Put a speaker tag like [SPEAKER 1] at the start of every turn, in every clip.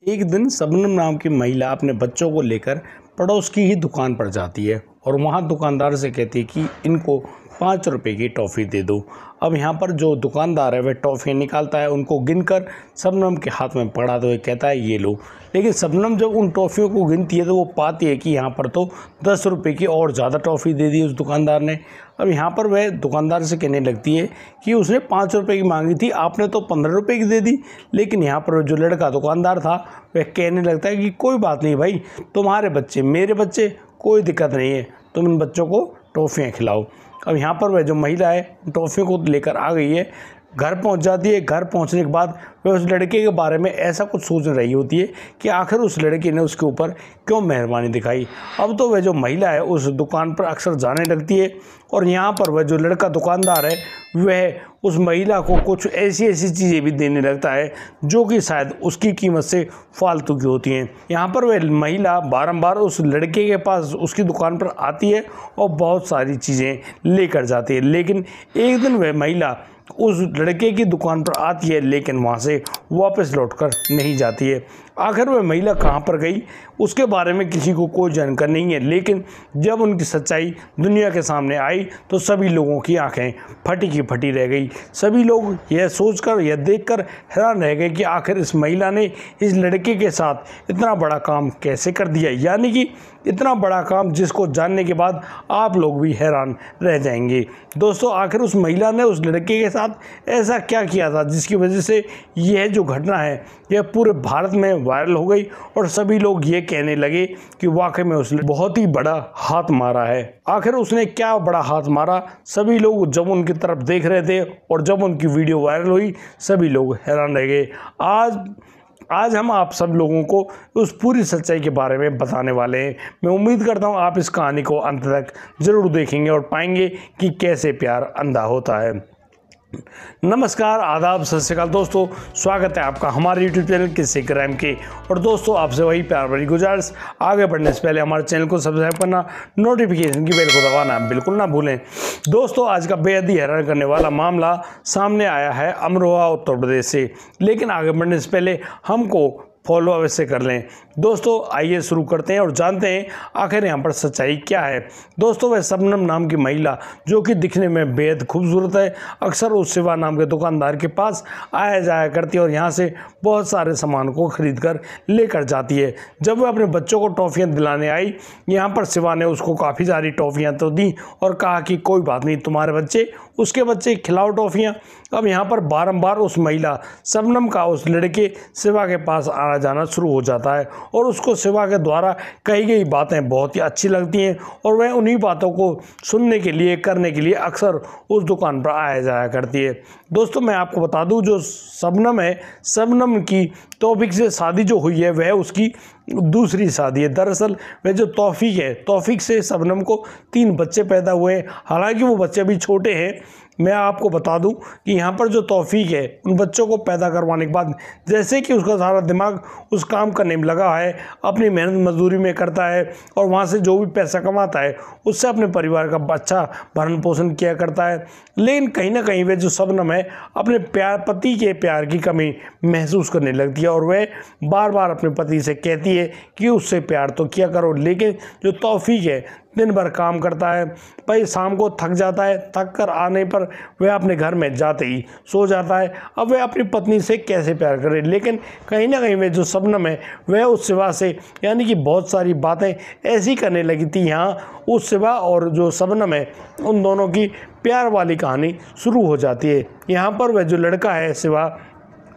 [SPEAKER 1] एक दिन शबनम नाम की महिला अपने बच्चों को लेकर पड़ोस की ही दुकान पर जाती है और वहाँ दुकानदार से कहती है कि इनको 5 रुपए की टॉफ़ी दे दो। अब यहाँ पर जो दुकानदार है वह टॉफ़ी निकालता है, उनको गिनकर शबनम के हाथ में पकड़ाते हुए कहता है ये लो। लेकिन शबनम जब उन टॉफ़ियों को गिनती है तो वो पाती है कि यहाँ पर तो 10 रुपये की और ज़्यादा टॉफ़ी दे दी उस दुकानदार ने। अब यहाँ पर वह दुकानदार से कहने लगती है कि उसने 5 रुपये की मांगी थी, आपने तो 15 रुपये की दे दी। लेकिन यहाँ पर जो लड़का दुकानदार था वह कहने लगता है कि कोई बात नहीं भाई, तुम्हारे बच्चे मेरे बच्चे, कोई दिक्कत नहीं है, तुम इन बच्चों को टॉफ़ियाँ खिलाओ। अब यहाँ पर वह जो महिला है टॉफ़ियों को लेकर आ गई है, घर पहुंच जाती है। घर पहुंचने के बाद वह उस लड़के के बारे में ऐसा कुछ सोच रही होती है कि आखिर उस लड़के ने उसके ऊपर क्यों मेहरबानी दिखाई। अब तो वह जो महिला है उस दुकान पर अक्सर जाने लगती है और यहाँ पर वह जो लड़का दुकानदार है वह उस महिला को कुछ ऐसी चीज़ें भी देने लगता है जो कि शायद उसकी कीमत से फालतू की होती हैं। यहाँ पर वह महिला बारंबार उस लड़के के पास उसकी दुकान पर आती है और बहुत सारी चीज़ें लेकर जाती है। लेकिन एक दिन वह महिला उस लड़के की दुकान पर आती है लेकिन वहाँ से वापस लौटकर नहीं जाती है। आखिर वह महिला कहाँ पर गई उसके बारे में किसी को कोई जानकारी नहीं है। लेकिन जब उनकी सच्चाई दुनिया के सामने आई तो सभी लोगों की आंखें फटी की फटी रह गई। सभी लोग यह सोचकर यह देखकर हैरान रह गए कि आखिर इस महिला ने इस लड़के के साथ इतना बड़ा काम कैसे कर दिया, यानी कि इतना बड़ा काम जिसको जानने के बाद आप लोग भी हैरान रह जाएंगे। दोस्तों, आखिर उस महिला ने उस लड़के के साथ ऐसा क्या किया था जिसकी वजह से यह जो घटना है यह पूरे भारत में वायरल हो गई और सभी लोग ये कहने लगे कि वाकई में उसने बहुत ही बड़ा हाथ मारा है। आखिर उसने क्या बड़ा हाथ मारा, सभी लोग जब उनकी तरफ देख रहे थे और जब उनकी वीडियो वायरल हुई सभी लोग हैरान रह गए। आज हम आप सब लोगों को उस पूरी सच्चाई के बारे में बताने वाले हैं। मैं उम्मीद करता हूँ आप इस कहानी को अंत तक ज़रूर देखेंगे और पाएंगे कि कैसे प्यार अंधा होता है। नमस्कार, आदाब, सत श्री अकाल दोस्तों, स्वागत है आपका हमारे YouTube चैनल किस्से क्राइम के। और दोस्तों, आपसे वही प्यार भरी गुजारिश, आगे बढ़ने से पहले हमारे चैनल को सब्सक्राइब करना, नोटिफिकेशन की बेल को दबाना बिल्कुल ना भूलें। दोस्तों, आज का बेहद ही हैरान करने वाला मामला सामने आया है अमरोहा उत्तर प्रदेश से। लेकिन आगे बढ़ने से पहले हमको फॉलो अवश्य कर लें। दोस्तों, आइए शुरू करते हैं और जानते हैं आखिर यहाँ पर सच्चाई क्या है। दोस्तों, वह शबनम नाम की महिला जो कि दिखने में बेहद खूबसूरत है, अक्सर उस शिवा नाम के दुकानदार के पास आया जाया करती है और यहाँ से बहुत सारे सामान को खरीद कर लेकर जाती है। जब वह अपने बच्चों को टॉफ़ियाँ दिलाने आई, यहाँ पर शिवा ने उसको काफ़ी सारी टॉफ़ियाँ तो दी और कहा कि कोई बात नहीं, तुम्हारे बच्चे उसके बच्चे, खिलाओ टॉफ़ियाँ। अब यहाँ पर बारंबार उस महिला शबनम का उस लड़के शिवा के पास आना जाना शुरू हो जाता है और उसको शिवा के द्वारा कही गई बातें बहुत ही अच्छी लगती हैं और वह उन्हीं बातों को सुनने के लिए, करने के लिए अक्सर उस दुकान पर आया जाया करती है। दोस्तों, मैं आपको बता दूं, जो शबनम है, शबनम की तौफीक से शादी जो हुई है वह उसकी दूसरी शादी है। दरअसल वह जो तौफीक है, तौफीक से शबनम को 3 बच्चे पैदा हुए हैं। हालांकि वो बच्चे अभी छोटे हैं। मैं आपको बता दूं कि यहाँ पर जो तौफीक है, उन बच्चों को पैदा करवाने के बाद जैसे कि उसका सारा दिमाग उस काम करने में लगा है, अपनी मेहनत मजदूरी में करता है और वहाँ से जो भी पैसा कमाता है उससे अपने परिवार का अच्छा भरण पोषण किया करता है। लेकिन कहीं ना कहीं वह जो शबनम है अपने पति के प्यार की कमी महसूस करने लगती है और वह बार बार अपने पति से कहती है कि उससे प्यार तो किया करो। लेकिन जो तौफीक है दिन भर काम करता है, भाई शाम को थक जाता है, थक कर आने पर वह अपने घर में जाते ही सो जाता है। अब वह अपनी पत्नी से कैसे प्यार करे, लेकिन कहीं ना कहीं वह जो शबनम है वह उस शिवा से, यानी कि बहुत सारी बातें ऐसी करने लगी थी। यहाँ उस शिवा और जो शबनम है उन दोनों की प्यार वाली कहानी शुरू हो जाती है। यहाँ पर वह जो लड़का है शिवा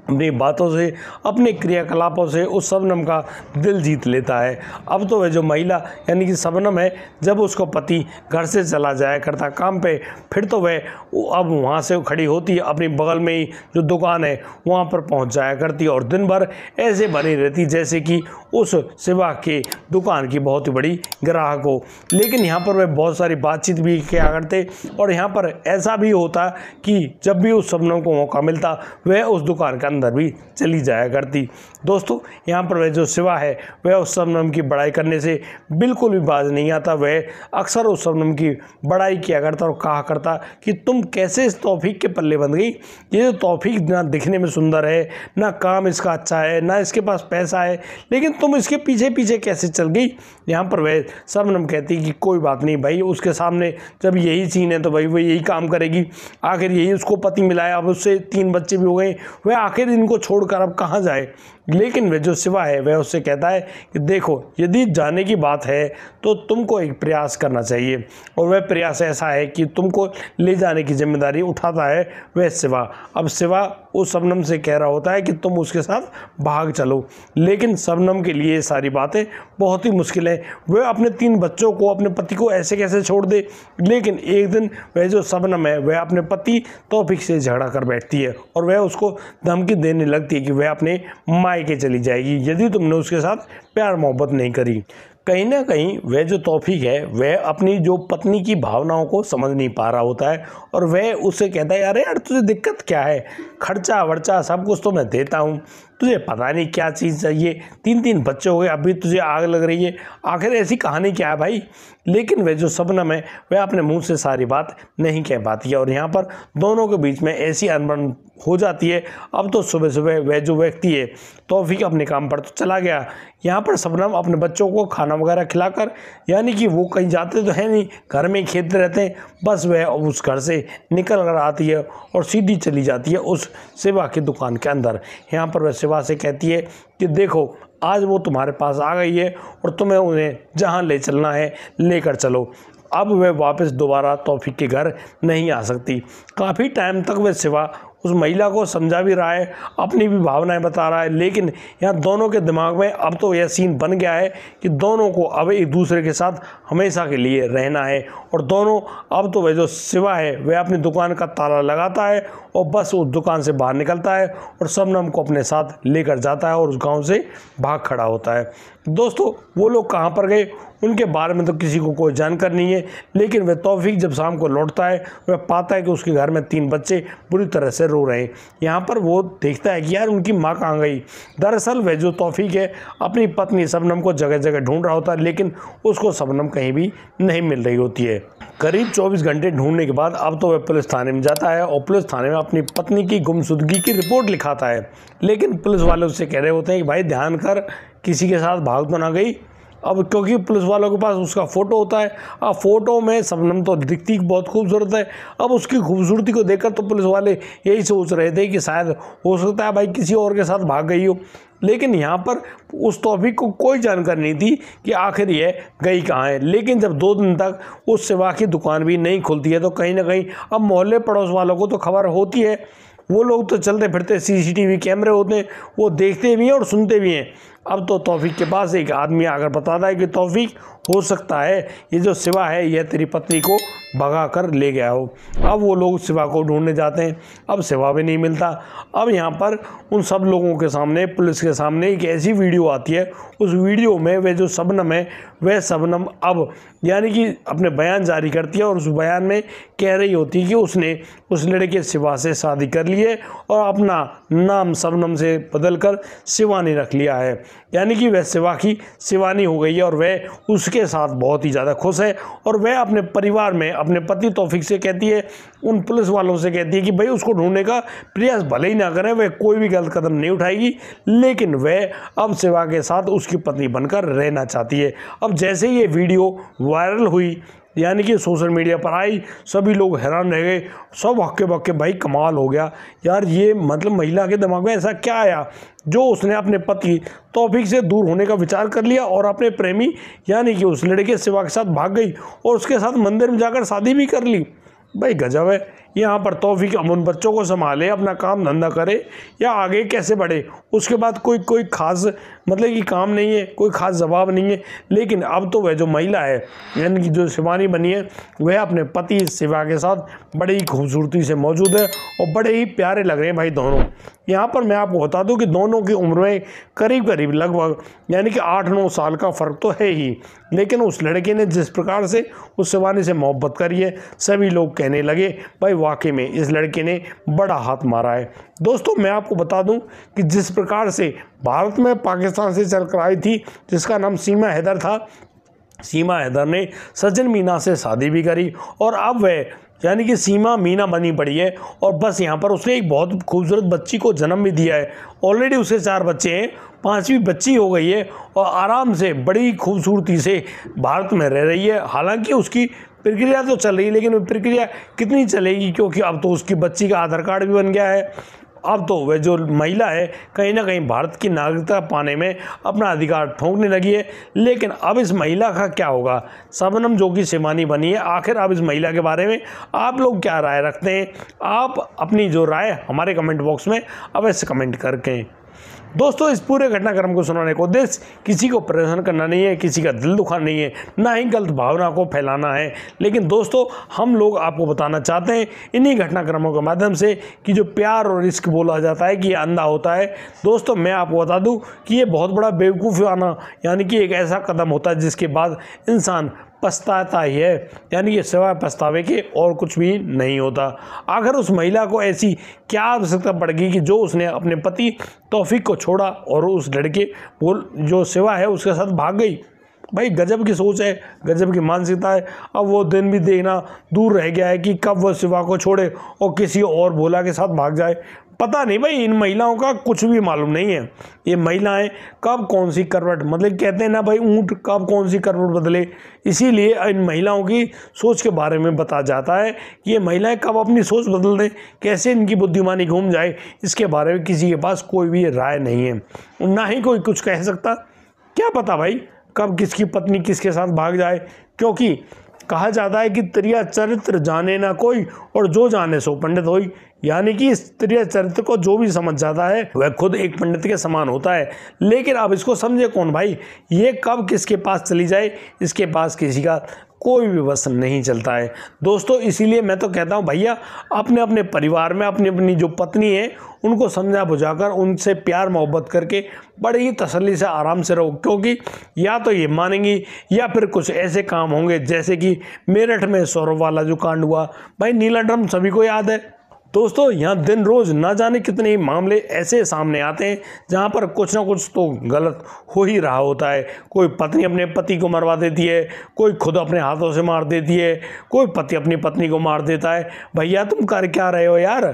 [SPEAKER 1] अपनी बातों से, अपने क्रियाकलापों से उस शबनम का दिल जीत लेता है। अब तो वह जो महिला यानी कि शबनम है, जब उसका पति घर से चला जाया करता काम पे, फिर तो वह अब वहाँ से खड़ी होती है, अपनी बगल में ही जो दुकान है वहाँ पर पहुँच जाया करती है और दिन भर ऐसे बनी रहती जैसे कि उस शिवा के दुकान की बहुत ही बड़ी ग्राहक हो। लेकिन यहाँ पर वह बहुत सारी बातचीत भी किया करते और यहाँ पर ऐसा भी होता कि जब भी उस शबनम को मौका मिलता वह उस दुकान के अंदर भी चली जाया करती। दोस्तों यहाँ पर वह जो शिवा है वह उस शबनम की बड़ाई करने से बिल्कुल भी बाज नहीं आता। वह अक्सर उस शबनम की बड़ाई किया करता और कहा करता कि तुम कैसे इस तौफीक के पल्ले बंध गई। ये जो तौफीक ना दिखने में सुंदर है, ना काम इसका अच्छा है, ना इसके पास पैसा है, लेकिन तुम इसके पीछे पीछे कैसे चल गई। यहाँ पर वह शबनम कहती कि कोई बात नहीं भाई, उसके सामने जब यही सीन है तो भाई वो यही काम करेगी। आखिर यही उसको पति मिला है, अब उससे 3 बच्चे भी हो गए, वह आखिर इनको छोड़कर अब कहाँ जाए। लेकिन वह जो शिवा है वह उससे कहता है कि देखो यदि जाने की बात है तो तुमको एक प्रयास करना चाहिए, और वह प्रयास ऐसा है कि तुमको ले जाने की जिम्मेदारी उठाता है वह शिवा। अब शिवा उस शबनम से कह रहा होता है कि तुम उसके साथ भाग चलो, लेकिन शबनम के लिए ये सारी बातें बहुत ही मुश्किल है। वह अपने 3 बच्चों को, अपने पति को ऐसे कैसे छोड़ दे। लेकिन एक दिन वह जो शबनम है वह अपने पति तौफीक से झगड़ा कर बैठती है और वह उसको धमकी देने लगती है कि वह अपने मायके चली जाएगी यदि तुमने उसके साथ प्यार मोहब्बत नहीं करी। कहीं ना कहीं वह जो तौफीक है वह अपनी जो पत्नी की भावनाओं को समझ नहीं पा रहा होता है और वह उससे कहता है अरे यार तुझे दिक्कत क्या है, खर्चा वर्चा सब कुछ तो मैं देता हूँ, तुझे पता नहीं क्या चीज़ चाहिए, 3 बच्चे हो गए अभी तुझे आग लग रही है, आखिर ऐसी कहानी क्या है भाई। लेकिन वह जो शबनम है वह अपने मुंह से सारी बात नहीं कह पाती है और यहाँ पर दोनों के बीच में ऐसी अनबन हो जाती है। अब तो सुबह सुबह वह जो व्यक्ति है तौफीक अपने काम पर तो चला गया। यहाँ पर शबनम अपने बच्चों को खाना वगैरह खिलाकर, यानी कि वो कहीं जाते तो है नहीं, घर में खेलते रहते हैं, बस वह उस घर से निकल कर आती है और सीधी चली जाती है उस शिवा की दुकान के अंदर। यहाँ पर वह शिवा से कहती है कि देखो आज वो तुम्हारे पास आ गई है और तुम्हें उन्हें जहाँ ले चलना है लेकर चलो। अब वह वापस दोबारा तौफीक के घर नहीं आ सकती। काफ़ी टाइम तक वह शिवा उस महिला को समझा भी रहा है, अपनी भी भावनाएं बता रहा है, लेकिन यहाँ दोनों के दिमाग में अब तो यह सीन बन गया है कि दोनों को अब एक दूसरे के साथ हमेशा के लिए रहना है। और दोनों अब तो वह जो शिवा है वह अपनी दुकान का ताला लगाता है और बस उस दुकान से बाहर निकलता है और शबनम को अपने साथ लेकर जाता है और उस गाँव से भाग खड़ा होता है। दोस्तों वो लोग कहाँ पर गए उनके बारे में तो किसी को कोई जानकारी नहीं है, लेकिन वह तौफीक जब शाम को लौटता है वह पाता है कि उसके घर में 3 बच्चे बुरी तरह से रो रहे हैं। यहाँ पर वो देखता है कि यार उनकी माँ कहाँ गई। दरअसल वह जो तौफीक है अपनी पत्नी शबनम को जगह जगह ढूंढ रहा होता है, लेकिन उसको शबनम कहीं भी नहीं मिल रही होती है। करीब 24 घंटे ढूंढने के बाद अब तो वह पुलिस थाने में जाता है और पुलिस थाने में अपनी पत्नी की गुमशुदगी की रिपोर्ट लिखाता है। लेकिन पुलिस वाले उससे कह रहे होते हैं कि भाई ध्यान कर, किसी के साथ भाग तो ना गई। अब क्योंकि पुलिस वालों के पास उसका फ़ोटो होता है, अब फ़ोटो में शबनम तो दिखती बहुत खूबसूरत है। अब उसकी खूबसूरती को देखकर तो पुलिस वाले यही सोच रहे थे कि शायद हो सकता है भाई किसी और के साथ भाग गई हो। लेकिन यहाँ पर उस तौफीक को कोई जानकारी नहीं थी कि आखिर ये गई कहाँ है। लेकिन जब 2 दिन तक उस शिवा की दुकान भी नहीं खुलती है तो कहीं ना कहीं अब मोहल्ले पड़ोस वालों को तो खबर होती है। वो लोग तो चलते फिरते CCTV कैमरे होते हैं, वो देखते भी हैं और सुनते भी हैं। अब तो तौफीक के पास एक आदमी आकर बताता है कि तौफीक हो सकता है ये जो शिवा है यह तेरी पत्नी को भगा कर ले गया हो। अब वो लोग शिवा को ढूंढने जाते हैं, अब शिवा भी नहीं मिलता। अब यहाँ पर उन सब लोगों के सामने, पुलिस के सामने एक ऐसी वीडियो आती है, उस वीडियो में वह जो शबनम है वह शबनम अब यानी कि अपने बयान जारी करती है और उस बयान में कह रही होती है कि उसने उस लड़के शिवा से शादी कर ली है और अपना नाम शबनम से बदलकर शिवानी रख लिया है। यानी कि वह शिवा की शिवानी हो गई है और वह उसके साथ बहुत ही ज़्यादा खुश है। और वह अपने परिवार में अपने पति तौफीक से कहती है, उन पुलिस वालों से कहती है कि भाई उसको ढूंढने का प्रयास भले ही ना करें, वह कोई भी गलत कदम नहीं उठाएगी, लेकिन वह अब शिवा के साथ उसकी पत्नी बनकर रहना चाहती है। अब जैसे ये वीडियो वायरल हुई, यानी कि सोशल मीडिया पर आई, सभी लोग हैरान रह गए, सब हक्के बक्के भाई कमाल हो गया यार, ये मतलब महिला के दिमाग में ऐसा क्या आया जो उसने अपने पति तौफीक से दूर होने का विचार कर लिया और अपने प्रेमी यानी कि उस लड़के शिवा के साथ भाग गई और उसके साथ मंदिर में जाकर शादी भी कर ली। भाई गजब है। यहाँ पर तौफीक अब उन बच्चों को संभाले, अपना काम धंधा करे या आगे कैसे बढ़े, उसके बाद कोई खास मतलब कि काम नहीं है, कोई खास जवाब नहीं है। लेकिन अब तो वह जो महिला है यानी कि जो शिवानी बनी है वह अपने पति शिवा के साथ बड़ी ही खूबसूरती से मौजूद है और बड़े ही प्यारे लग रहे हैं भाई दोनों। यहाँ पर मैं आपको बता दूं कि दोनों की उम्र में करीब करीब लगभग यानी कि 8-9 साल का फ़र्क तो है ही। लेकिन उस लड़के ने जिस प्रकार से उस शिवानी से मोहब्बत करी है, सभी लोग कहने लगे भाई वाकई में इस लड़के ने बड़ा हाथ मारा है। दोस्तों मैं आपको बता दूं कि जिस प्रकार से भारत में पाकिस्तान से चल कर आई थी, जिसका नाम सीमा हैदर था, सीमा हैदर ने सचिन मीना से शादी भी करी और अब वह यानी कि सीमा मीना बनी पड़ी है और बस यहाँ पर उसने एक बहुत खूबसूरत बच्ची को जन्म भी दिया है। ऑलरेडी उसके 4 बच्चे हैं, 5वीं बच्ची हो गई है और आराम से बड़ी खूबसूरती से भारत में रह रही है। हालांकि उसकी प्रक्रिया तो चल रही है, लेकिन वो प्रक्रिया कितनी चलेगी, क्योंकि अब तो उसकी बच्ची का आधार कार्ड भी बन गया है। अब तो वह जो महिला है कहीं ना कहीं भारत की नागरिकता पाने में अपना अधिकार ठोंकने लगी है। लेकिन अब इस महिला का क्या होगा? शबनम जो कि शिवानी बनी है, आखिर अब इस महिला के बारे में आप लोग क्या राय रखते हैं? आप अपनी जो राय हमारे कमेंट बॉक्स में अवश्य कमेंट करके। दोस्तों इस पूरे घटनाक्रम को सुनाने का उद्देश्य किसी को परेशान करना नहीं है, किसी का दिल दुखाना नहीं है, ना ही गलत भावना को फैलाना है। लेकिन दोस्तों हम लोग आपको बताना चाहते हैं इन्हीं घटनाक्रमों के माध्यम से कि जो प्यार और इश्क बोला जाता है कि ये अंधा होता है। दोस्तों मैं आपको बता दूं कि ये बहुत बड़ा बेवकूफ़ाना यानी कि एक ऐसा कदम होता है जिसके बाद इंसान पछताता ही है, यानी कि सिवाय पछतावे के और कुछ भी नहीं होता। आखिर उस महिला को ऐसी क्या आवश्यकता पड़ गई कि जो उसने अपने पति तौफीक को छोड़ा और उस लड़के वो जो सिवा है उसके साथ भाग गई? भाई गजब की सोच है, गजब की मानसिकता है। अब वो दिन भी देखना दूर रह गया है कि कब वो सिवा को छोड़े और किसी और भोला के साथ भाग जाए। पता नहीं भाई, इन महिलाओं का कुछ भी मालूम नहीं है। ये महिलाएं कब कौन सी करवट, मतलब कहते हैं ना भाई, ऊंट कब कौन सी करवट बदले। इसीलिए इन महिलाओं की सोच के बारे में बताया जाता है कि ये महिलाएं कब अपनी सोच बदल दें, कैसे इनकी बुद्धिमानी घूम जाए, इसके बारे में किसी के पास कोई भी राय नहीं है, ना ही कोई कुछ कह सकता। क्या पता भाई कब किसकी पत्नी किसके साथ भाग जाए, क्योंकि कहा जाता है कि त्रिया चरित्र जाने ना कोई और जो जाने सो पंडित होई। यानी कि इस त्रिया चरित्र को जो भी समझ जाता है वह खुद एक पंडित के समान होता है। लेकिन अब इसको समझे कौन भाई? ये कब किसके पास चली जाए इसके पास किसी का कोई भी वश नहीं चलता है। दोस्तों इसीलिए मैं तो कहता हूँ भैया अपने अपने परिवार में अपनी अपनी जो पत्नी है उनको समझा बुझाकर उनसे प्यार मोहब्बत करके बड़ी ही तसल्ली से आराम से रहो, क्योंकि या तो ये मानेंगी या फिर कुछ ऐसे काम होंगे जैसे कि मेरठ में सौरभ वाला जो कांड हुआ। भाई नीला ड्रम सभी को याद है। दोस्तों यहाँ दिन रोज ना जाने कितने ही मामले ऐसे सामने आते हैं जहाँ पर कुछ ना कुछ तो गलत हो ही रहा होता है। कोई पत्नी अपने पति को मरवा देती है, कोई खुद अपने हाथों से मार देती है, कोई पति अपनी पत्नी को मार देता है। भैया तुम कर क्या रहे हो यार?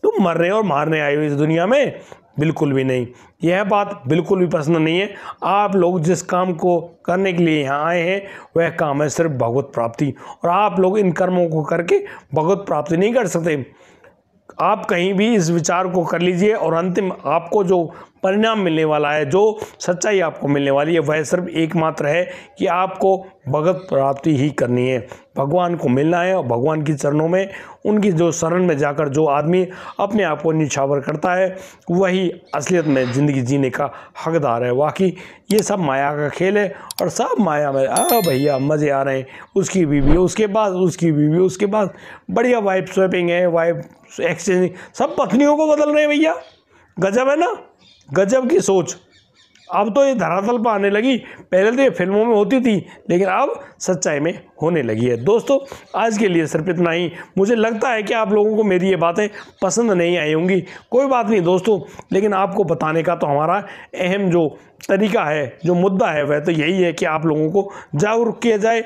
[SPEAKER 1] तुम मर रहे हो और मारने आए हो इस दुनिया में? बिल्कुल भी नहीं, यह बात बिल्कुल भी पसंद नहीं है। आप लोग जिस काम को करने के लिए यहाँ आए हैं वह काम है सिर्फ भगवत प्राप्ति, और आप लोग इन कर्मों को करके भगवत प्राप्ति नहीं कर सकते। आप कहीं भी इस विचार को कर लीजिए और अंतिम आपको जो परिणाम मिलने वाला है, जो सच्चाई आपको मिलने वाली है, वह सिर्फ एकमात्र है कि आपको भगवत प्राप्ति ही करनी है, भगवान को मिलना है। और भगवान के चरणों में उनकी जो शरण में जाकर जो आदमी अपने आप को निछावर करता है वही असलियत में ज़िंदगी जीने का हकदार है। वाकई ये सब माया का खेल है और सब माया में भैया मज़े आ रहे हैं। उसकी बीवी, उसके बाद उसकी बीवी, उसके बाद बढ़िया वाइफ स्वैपिंग है, वाइफ एक्सचेंजिंग, सब पत्नियों को बदल रहे हैं भैया। गजब है ना, गजब की सोच। अब तो ये धरातल पर आने लगी। पहले तो ये फिल्मों में होती थी, लेकिन अब सच्चाई में होने लगी है। दोस्तों आज के लिए सिर्फ इतना ही। मुझे लगता है कि आप लोगों को मेरी ये बातें पसंद नहीं आई होंगी, कोई बात नहीं दोस्तों, लेकिन आपको बताने का तो हमारा अहम जो तरीका है, जो मुद्दा है, वह तो यही है कि आप लोगों को जागरूक किया जाए।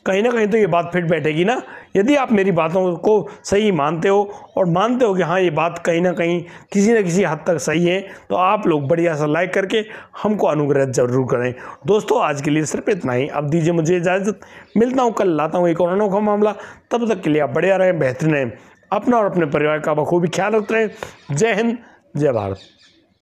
[SPEAKER 1] कहीं ना कहीं तो ये बात फिट बैठेगी ना। यदि आप मेरी बातों को सही मानते हो और मानते हो कि हाँ ये बात कहीं ना कहीं किसी न किसी हद तक सही है, तो आप लोग बढ़िया सा लाइक करके हमको अनुग्रह जरूर करें। दोस्तों आज के लिए सिर्फ इतना ही। अब दीजिए मुझे इजाज़त, मिलता हूँ कल, लाता हूँ एक और अनोखा मामला। तब तक के लिए आप बढ़िया रहें, बेहतरीन रहें, अपना और अपने परिवार का बखूबी ख्याल रखते रहें। जय हिंद, जय भारत।